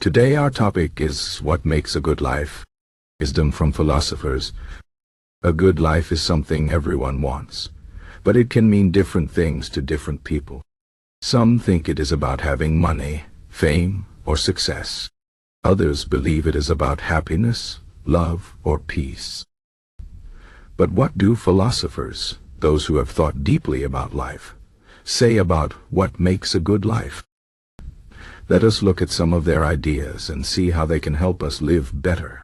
Today our topic is what makes a good life. Wisdom from Philosophers. A good life is something everyone wants, but it can mean different things to different people. Some think it is about having money, fame, or success. Others believe it is about happiness, love, or peace. But what do philosophers, those who have thought deeply about life, say about what makes a good life? Let us look at some of their ideas and see how they can help us live better.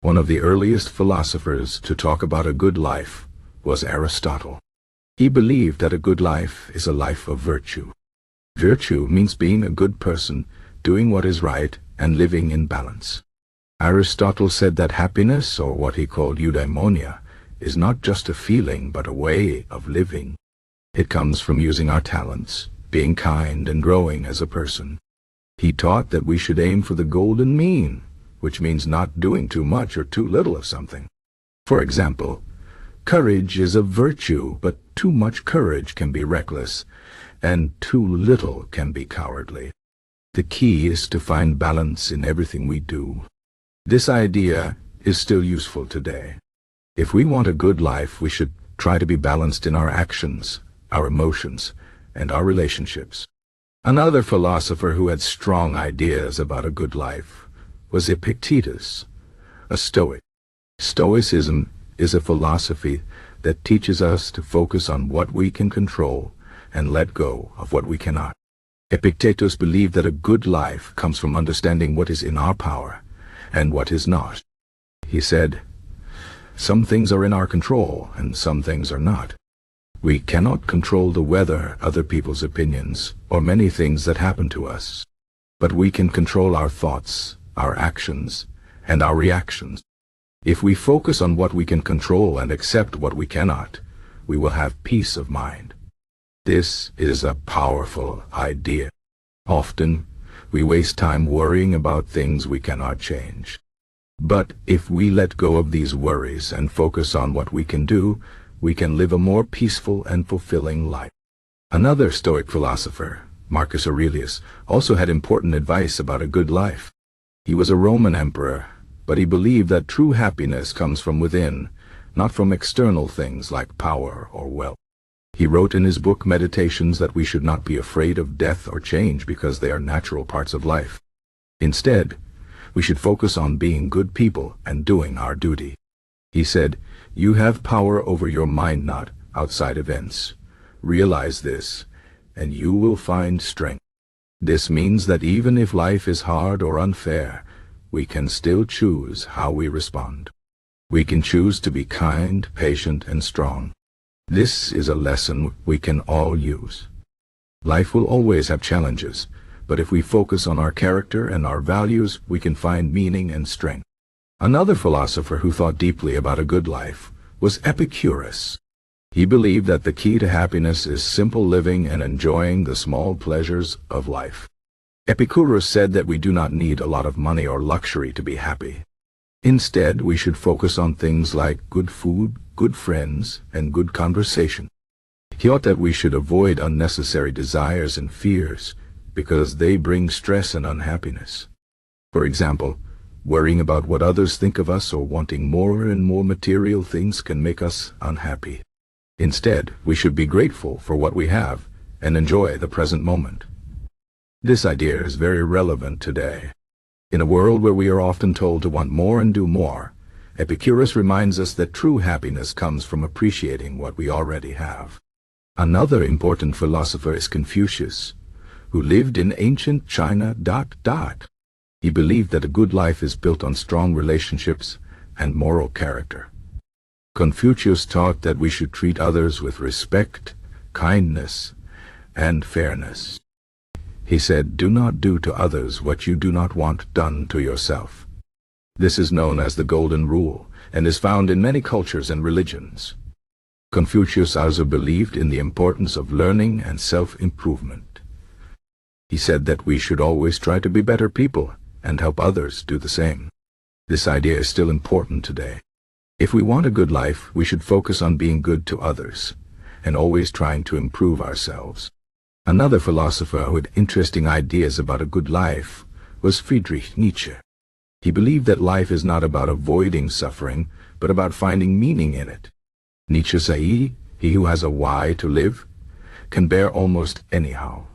One of the earliest philosophers to talk about a good life was Aristotle. He believed that a good life is a life of virtue. Virtue means being a good person, doing what is right, and living in balance. Aristotle said that happiness, or what he called eudaimonia, is not just a feeling but a way of living. It comes from using our talents, being kind and growing as a person. He taught that we should aim for the golden mean, which means not doing too much or too little of something. For example, courage is a virtue, but too much courage can be reckless, and too little can be cowardly. The key is to find balance in everything we do. This idea is still useful today. If we want a good life, we should try to be balanced in our actions, our emotions, and our relationships. Another philosopher who had strong ideas about a good life was Epictetus, a Stoic. Stoicism is a philosophy that teaches us to focus on what we can control and let go of what we cannot. Epictetus believed that a good life comes from understanding what is in our power and what is not. He said, "Some things are in our control and some things are not. We cannot control the weather, other people's opinions, or many things that happen to us. But we can control our thoughts, our actions, and our reactions. If we focus on what we can control and accept what we cannot, we will have peace of mind." This is a powerful idea. Often, we waste time worrying about things we cannot change. But if we let go of these worries and focus on what we can do, we can live a more peaceful and fulfilling life. Another Stoic philosopher, Marcus Aurelius, also had important advice about a good life. He was a Roman emperor, but he believed that true happiness comes from within, not from external things like power or wealth. He wrote in his book Meditations that we should not be afraid of death or change because they are natural parts of life. Instead, we should focus on being good people and doing our duty. He said, "You have power over your mind, not outside events. Realize this, and you will find strength." This means that even if life is hard or unfair, we can still choose how we respond. We can choose to be kind, patient, and strong. This is a lesson we can all use. Life will always have challenges, but if we focus on our character and our values, we can find meaning and strength. Another philosopher who thought deeply about a good life was Epicurus. He believed that the key to happiness is simple living and enjoying the small pleasures of life. Epicurus said that we do not need a lot of money or luxury to be happy. Instead, we should focus on things like good food, good friends, and good conversation. He taught that we should avoid unnecessary desires and fears because they bring stress and unhappiness. For example, worrying about what others think of us or wanting more and more material things can make us unhappy. Instead, we should be grateful for what we have and enjoy the present moment. This idea is very relevant today. In a world where we are often told to want more and do more, Epicurus reminds us that true happiness comes from appreciating what we already have. Another important philosopher is Confucius, who lived in ancient China. He believed that a good life is built on strong relationships and moral character. Confucius taught that we should treat others with respect, kindness, and fairness. He said, "Do not do to others what you do not want done to yourself." This is known as the Golden Rule and is found in many cultures and religions. Confucius also believed in the importance of learning and self-improvement. He said that we should always try to be better people and help others do the same. This idea is still important today. If we want a good life, we should focus on being good to others and always trying to improve ourselves. Another philosopher who had interesting ideas about a good life was Friedrich Nietzsche. He believed that life is not about avoiding suffering, but about finding meaning in it. Nietzsche said, "He who has a why to live can bear almost anyhow."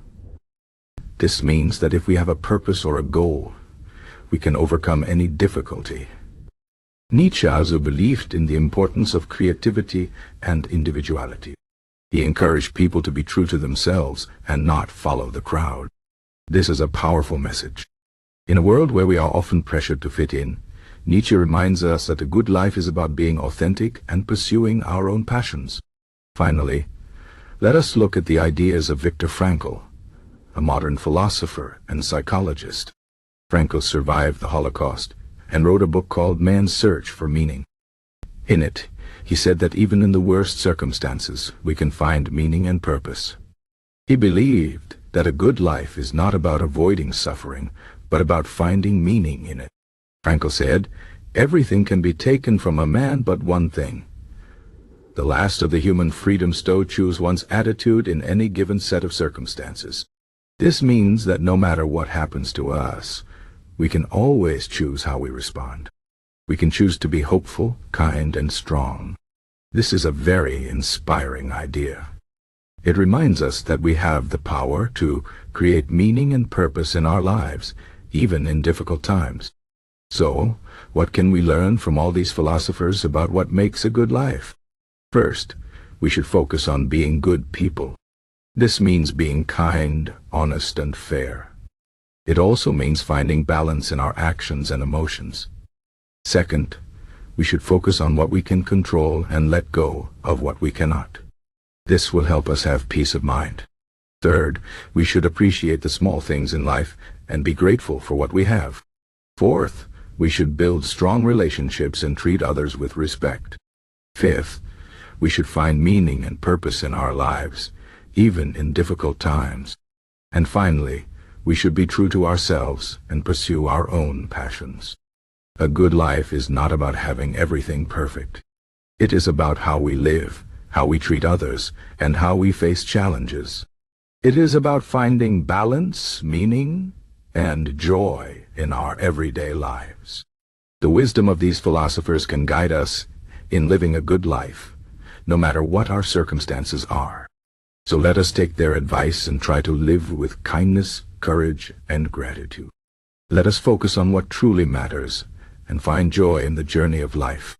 This means that if we have a purpose or a goal, we can overcome any difficulty. Nietzsche also believed in the importance of creativity and individuality. He encouraged people to be true to themselves and not follow the crowd. This is a powerful message. In a world where we are often pressured to fit in, Nietzsche reminds us that a good life is about being authentic and pursuing our own passions. Finally, let us look at the ideas of Viktor Frankl, a modern philosopher and psychologist. Frankl survived the Holocaust and wrote a book called Man's Search for Meaning. In it, he said that even in the worst circumstances, we can find meaning and purpose. He believed that a good life is not about avoiding suffering, but about finding meaning in it. Frankl said, "Everything can be taken from a man but one thing. The last of the human freedoms to choose one's attitude in any given set of circumstances." This means that no matter what happens to us, we can always choose how we respond. We can choose to be hopeful, kind, and strong. This is a very inspiring idea. It reminds us that we have the power to create meaning and purpose in our lives, even in difficult times. So, what can we learn from all these philosophers about what makes a good life? First, we should focus on being good people. This means being kind, honest, and fair. It also means finding balance in our actions and emotions. Second, we should focus on what we can control and let go of what we cannot. This will help us have peace of mind. Third, we should appreciate the small things in life and be grateful for what we have. Fourth, we should build strong relationships and treat others with respect. Fifth, we should find meaning and purpose in our lives, even in difficult times. And finally, we should be true to ourselves and pursue our own passions. A good life is not about having everything perfect. It is about how we live, how we treat others, and how we face challenges. It is about finding balance, meaning, and joy in our everyday lives. The wisdom of these philosophers can guide us in living a good life, no matter what our circumstances are. So let us take their advice and try to live with kindness, courage, and gratitude. Let us focus on what truly matters and find joy in the journey of life.